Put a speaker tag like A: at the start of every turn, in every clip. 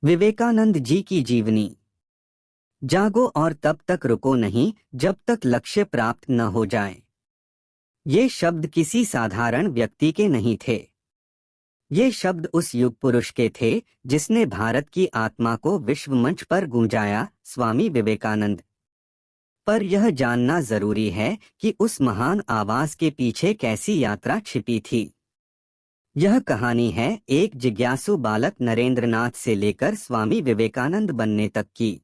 A: विवेकानंद जी की जीवनी। जागो और तब तक रुको नहीं जब तक लक्ष्य प्राप्त न हो जाए। ये शब्द किसी साधारण व्यक्ति के नहीं थे। ये शब्द उस युग पुरुष के थे जिसने भारत की आत्मा को विश्व मंच पर गूंजाया, स्वामी विवेकानंद। पर यह जानना जरूरी है कि उस महान आवाज के पीछे कैसी यात्रा छिपी थी। यह कहानी है एक जिज्ञासु बालक नरेंद्रनाथ से लेकर स्वामी विवेकानंद बनने तक की।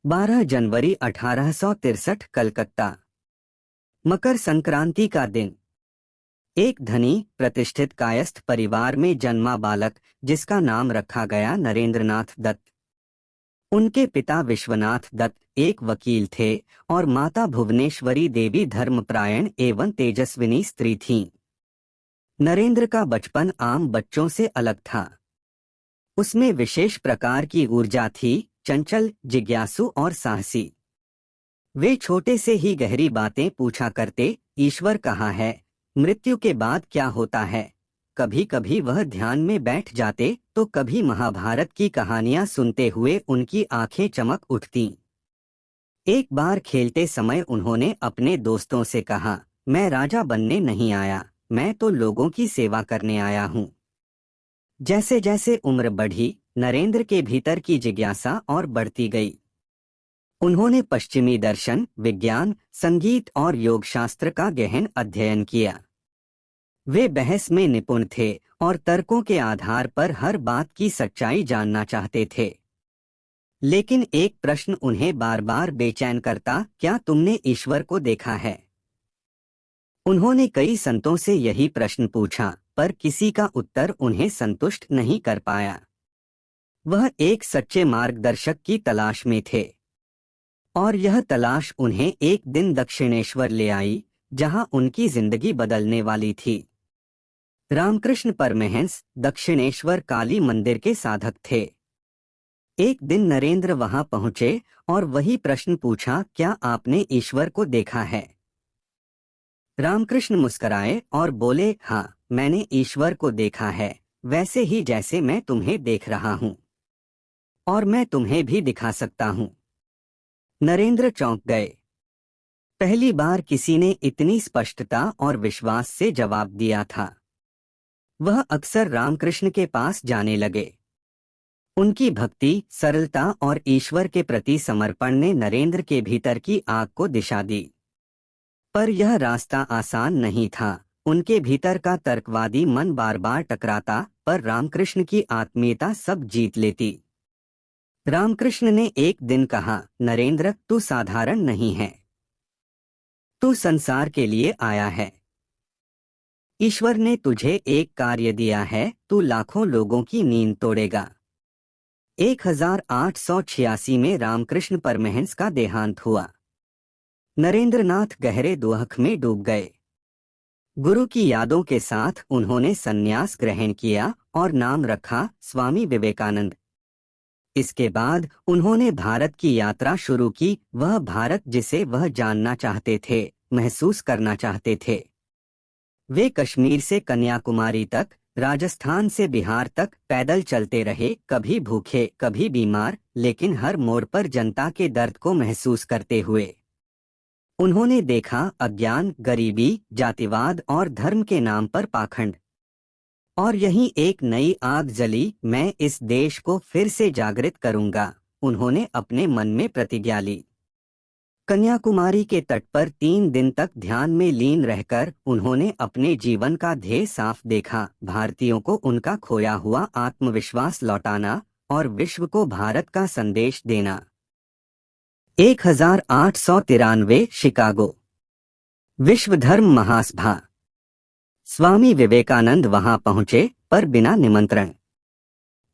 A: 12 जनवरी 1863, कलकत्ता। मकर संक्रांति का दिन। एक धनी प्रतिष्ठित कायस्थ परिवार में जन्मा बालक जिसका नाम रखा गया नरेंद्रनाथ दत्त। उनके पिता विश्वनाथ दत्त एक वकील थे और माता भुवनेश्वरी देवी धर्मपरायण एवं तेजस्विनी स्त्री थीं। नरेंद्र का बचपन आम बच्चों से अलग था। उसमें विशेष प्रकार की ऊर्जा थी, चंचल, जिज्ञासु और साहसी। वे छोटे से ही गहरी बातें पूछा करते। ईश्वर कहाँ है? मृत्यु के बाद क्या होता है? कभी कभी वह ध्यान में बैठ जाते तो कभी महाभारत की कहानियां सुनते हुए उनकी आंखें चमक उठतीं। एक बार खेलते समय उन्होंने अपने दोस्तों से कहा, मैं राजा बनने नहीं आया, मैं तो लोगों की सेवा करने आया हूँ। जैसे जैसे उम्र बढ़ी, नरेंद्र के भीतर की जिज्ञासा और बढ़ती गई। उन्होंने पश्चिमी दर्शन, विज्ञान, संगीत और योग शास्त्र का गहन अध्ययन किया। वे बहस में निपुण थे और तर्कों के आधार पर हर बात की सच्चाई जानना चाहते थे। लेकिन एक प्रश्न उन्हें बार बार बेचैन करता, क्या तुमने ईश्वर को देखा है? उन्होंने कई संतों से यही प्रश्न पूछा, पर किसी का उत्तर उन्हें संतुष्ट नहीं कर पाया। वह एक सच्चे मार्गदर्शक की तलाश में थे और यह तलाश उन्हें एक दिन दक्षिणेश्वर ले आई, जहां उनकी जिंदगी बदलने वाली थी। रामकृष्ण परमहंस दक्षिणेश्वर काली मंदिर के साधक थे। एक दिन नरेंद्र वहां पहुंचे और वही प्रश्न पूछा, क्या आपने ईश्वर को देखा है? रामकृष्ण मुस्कराए और बोले, हाँ, मैंने ईश्वर को देखा है, वैसे ही जैसे मैं तुम्हें देख रहा हूँ, और मैं तुम्हें भी दिखा सकता हूँ। नरेंद्र चौंक गए। पहली बार किसी ने इतनी स्पष्टता और विश्वास से जवाब दिया था। वह अक्सर रामकृष्ण के पास जाने लगे। उनकी भक्ति, सरलता और ईश्वर के प्रति समर्पण ने नरेंद्र के भीतर की आग को दिशा दी। पर यह रास्ता आसान नहीं था। उनके भीतर का तर्कवादी मन बार बार टकराता, पर रामकृष्ण की आत्मीयता सब जीत लेती। रामकृष्ण ने एक दिन कहा, नरेंद्र, तू साधारण नहीं है, तू संसार के लिए आया है। ईश्वर ने तुझे एक कार्य दिया है, तू लाखों लोगों की नींद तोड़ेगा। 1886 में रामकृष्ण परमहंस का देहांत हुआ। नरेंद्रनाथ गहरे दुख में डूब गए। गुरु की यादों के साथ उन्होंने संन्यास ग्रहण किया और नाम रखा स्वामी विवेकानंद। इसके बाद उन्होंने भारत की यात्रा शुरू की, वह भारत जिसे वह जानना चाहते थे, महसूस करना चाहते थे। वे कश्मीर से कन्याकुमारी तक, राजस्थान से बिहार तक पैदल चलते रहे, कभी भूखे, कभी बीमार, लेकिन हर मोड़ पर जनता के दर्द को महसूस करते हुए। उन्होंने देखा अज्ञान, गरीबी, जातिवाद और धर्म के नाम पर पाखंड। और यहीं एक नई आग जली, मैं इस देश को फिर से जागृत करूंगा, उन्होंने अपने मन में प्रतिज्ञा ली। कन्याकुमारी के तट पर 3 दिन तक ध्यान में लीन रहकर उन्होंने अपने जीवन का ध्येय साफ देखा, भारतीयों को उनका खोया हुआ आत्मविश्वास लौटाना और विश्व को भारत का संदेश देना। 1893, शिकागो। विश्व धर्म महासभा। स्वामी विवेकानंद वहां पहुंचे, पर बिना निमंत्रण।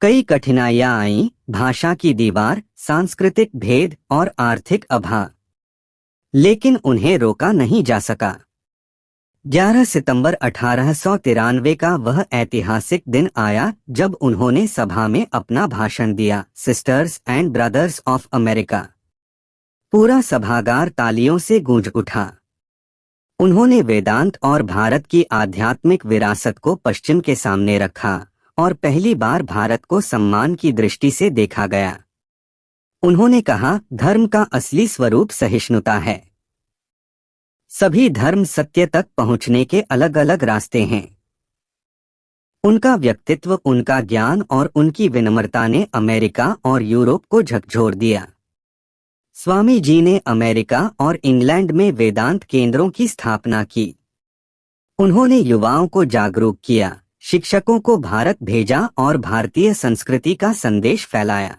A: कई कठिनाइयां आईं, भाषा की दीवार, सांस्कृतिक भेद और आर्थिक अभाव, लेकिन उन्हें रोका नहीं जा सका। 11 सितंबर 1893 का वह ऐतिहासिक दिन आया जब उन्होंने सभा में अपना भाषण दिया, sisters and brothers of America. पूरा सभागार तालियों से गूंज उठा। उन्होंने वेदांत और भारत की आध्यात्मिक विरासत को पश्चिम के सामने रखा और पहली बार भारत को सम्मान की दृष्टि से देखा गया। उन्होंने कहा, धर्म का असली स्वरूप सहिष्णुता है। सभी धर्म सत्य तक पहुंचने के अलग अलग रास्ते हैं। उनका व्यक्तित्व, उनका ज्ञान और उनकी विनम्रता ने अमेरिका और यूरोप को झकझोर दिया। स्वामी जी ने अमेरिका और इंग्लैंड में वेदांत केंद्रों की स्थापना की। उन्होंने युवाओं को जागरूक किया, शिक्षकों को भारत भेजा और भारतीय संस्कृति का संदेश फैलाया।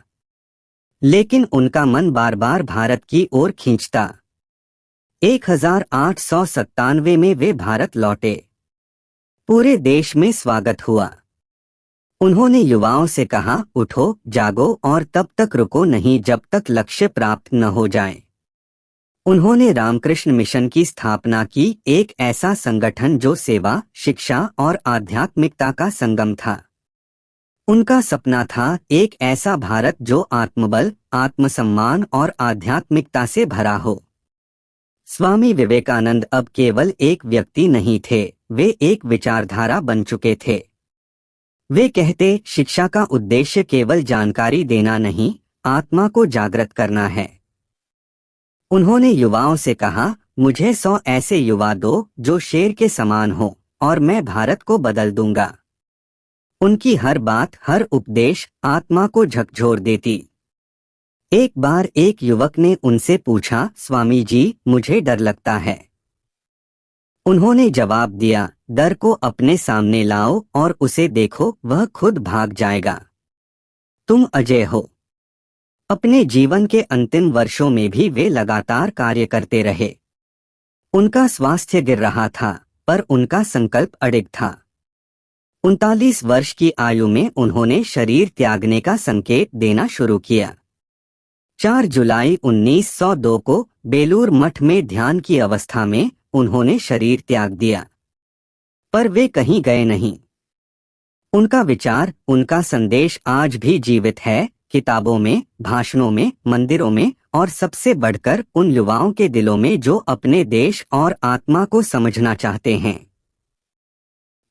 A: लेकिन उनका मन बार बार भारत की ओर खींचता। 1897 में वे भारत लौटे। पूरे देश में स्वागत हुआ। उन्होंने युवाओं से कहा, उठो, जागो और तब तक रुको नहीं जब तक लक्ष्य प्राप्त न हो जाए। उन्होंने रामकृष्ण मिशन की स्थापना की, एक ऐसा संगठन जो सेवा, शिक्षा और आध्यात्मिकता का संगम था। उनका सपना था एक ऐसा भारत जो आत्मबल, आत्मसम्मान और आध्यात्मिकता से भरा हो। स्वामी विवेकानंद अब केवल एक व्यक्ति नहीं थे, वे एक विचारधारा बन चुके थे। वे कहते, शिक्षा का उद्देश्य केवल जानकारी देना नहीं, आत्मा को जागृत करना है। उन्होंने युवाओं से कहा, मुझे 100 ऐसे युवा दो जो शेर के समान हो और मैं भारत को बदल दूंगा। उनकी हर बात, हर उपदेश आत्मा को झकझोर देती। एक बार एक युवक ने उनसे पूछा, स्वामी जी, मुझे डर लगता है। उन्होंने जवाब दिया, डर को अपने सामने लाओ और उसे देखो, वह खुद भाग जाएगा। तुम अजय हो। अपने जीवन के अंतिम वर्षों में भी वे लगातार कार्य करते रहे। उनका स्वास्थ्य गिर रहा था, पर उनका संकल्प अडिग था। 39 वर्ष की आयु में उन्होंने शरीर त्यागने का संकेत देना शुरू किया। 4 जुलाई 1902 को बेलूर मठ में ध्यान की अवस्था में उन्होंने शरीर त्याग दिया। पर वे कहीं गए नहीं। उनका विचार, उनका संदेश आज भी जीवित है, किताबों में, भाषणों में, मंदिरों में और सबसे बढ़कर उन युवाओं के दिलों में जो अपने देश और आत्मा को समझना चाहते हैं।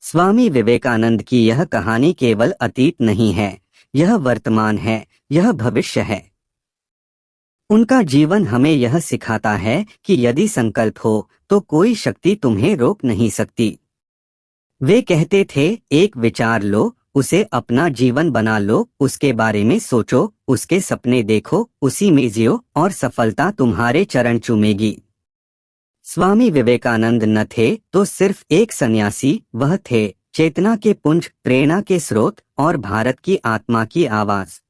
A: स्वामी विवेकानंद की यह कहानी केवल अतीत नहीं है, यह वर्तमान है, यह भविष्य है। उनका जीवन हमें यह सिखाता है कि यदि संकल्प हो तो कोई शक्ति तुम्हें रोक नहीं सकती। वे कहते थे, एक विचार लो, उसे अपना जीवन बना लो, उसके बारे में सोचो, उसके सपने देखो, उसी में जियो और सफलता तुम्हारे चरण चूमेगी। स्वामी विवेकानंद न थे तो सिर्फ एक सन्यासी, वह थे चेतना के पुंज, प्रेरणा के स्रोत और भारत की आत्मा की आवाज।